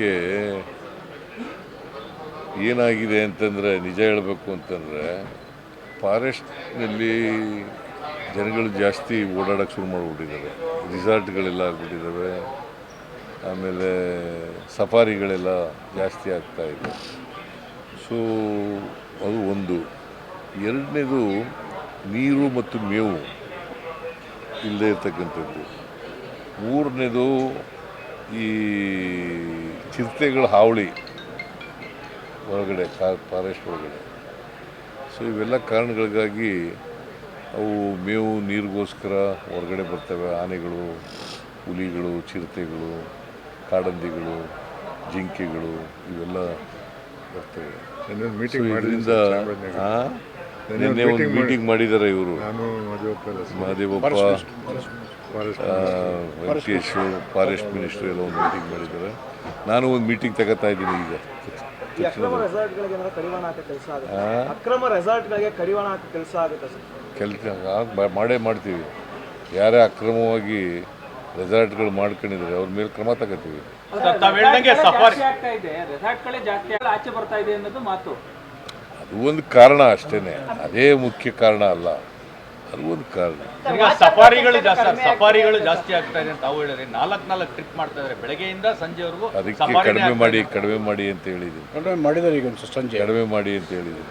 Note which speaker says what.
Speaker 1: ಇದಕ್ಕೆ ಏನಾಗಿದೆ ಅಂತಂದರೆ ನಿಜ ಹೇಳಬೇಕು ಅಂತಂದರೆ ಫಾರೆಸ್ಟ್ನಲ್ಲಿ ಜನಗಳು ಜಾಸ್ತಿ ಓಡಾಡೋಕ್ಕೆ ಶುರು ಮಾಡಿಬಿಟ್ಟಿದ್ದಾರೆ. ರಿಸಾರ್ಟ್ಗಳೆಲ್ಲ ಆಗ್ಬಿಟ್ಟಿದ್ದಾವೆ. ಆಮೇಲೆ ಸಫಾರಿಗಳೆಲ್ಲ ಜಾಸ್ತಿ ಆಗ್ತಾಯಿದೆ. ಸೊ ಅದು ಒಂದು. ಎರಡನೇದು ನೀರು ಮತ್ತು ಮೇವು ಇಲ್ಲದೆ ಇರ್ತಕ್ಕಂಥದ್ದು. ಮೂರನೇದು ಈ ಚಿರತೆಗಳ ಹಾವಳಿ ಹೊರಗಡೆ ಫಾರೆಸ್ಟ್ ಒಳಗಡೆ. ಸೊ ಇವೆಲ್ಲ ಕಾರಣಗಳಿಗಾಗಿ ಅವು ಮೇವು ನೀರಿಗೋಸ್ಕರ ಹೊರಗಡೆ ಬರ್ತವೆ. ಆನೆಗಳು, ಹುಲಿಗಳು, ಚಿರತೆಗಳು, ಕಾಡಂದಿಗಳು, ಜಿಂಕೆಗಳು ಇವೆಲ್ಲ ಬರ್ತವೆ. ಇದರಿಂದ ನಿನ್ನೆ ಒಂದು ಮೀಟಿಂಗ್ ಮಾಡಿದ್ದಾರೆ ಇವರು ಮಹದೇವಪ್ಪ, ವೆಂಕಟೇಶ್, ಫಾರೆಸ್ಟ್ ಮಿನಿಸ್ಟರ್ ಎಲ್ಲ ಒಂದು ಮೀಟಿಂಗ್ ಮಾಡಿದ್ದಾರೆ. ನಾನು ಒಂದು ಮೀಟಿಂಗ್ ತಗೋತಾ ಇದ್ದೀನಿ ಈಗ. ಕೆಲಸ ಮಾಡೇ ಮಾಡ್ತೀವಿ. ಯಾರೇ ಅಕ್ರಮವಾಗಿ ರೆಸಾರ್ಟ್ಗಳು ಮಾಡ್ಕೊಂಡಿದ್ದಾರೆ ಅವ್ರ ಮೇಲೆ ಕ್ರಮ ತಗೋತೀವಿ. ಅದು ಒಂದು ಕಾರಣ ಅಷ್ಟೇ, ಅದೇ ಮುಖ್ಯ ಕಾರಣ ಅಲ್ಲ, ಅದು ಒಂದು ಕಾರಣ.
Speaker 2: ಸಫಾರಿಗಳು ಜಾಸ್ತಿ ಆಗ್ತಾ ಇದೆ ಅಂತ ತಾವು ಹೇಳಿದ್ರೆ 4 ಟ್ರಿಪ್ ಮಾಡ್ತಾ ಇದ್ದಾರೆ ಬೆಳಗ್ಗೆಯಿಂದ ಸಂಜೆವರೆಗೂ.
Speaker 1: ಅದಕ್ಕೆ ಕಡಿಮೆ ಮಾಡಿ ಅಂತ ಹೇಳಿದ್ದೀನಿ.
Speaker 3: ಮಾಡಿದ್ದಾರೆ ಈಗ ಸಂಜೆ
Speaker 1: ಕಡಿಮೆ ಮಾಡಿ ಅಂತ ಹೇಳಿದ್ದೀನಿ.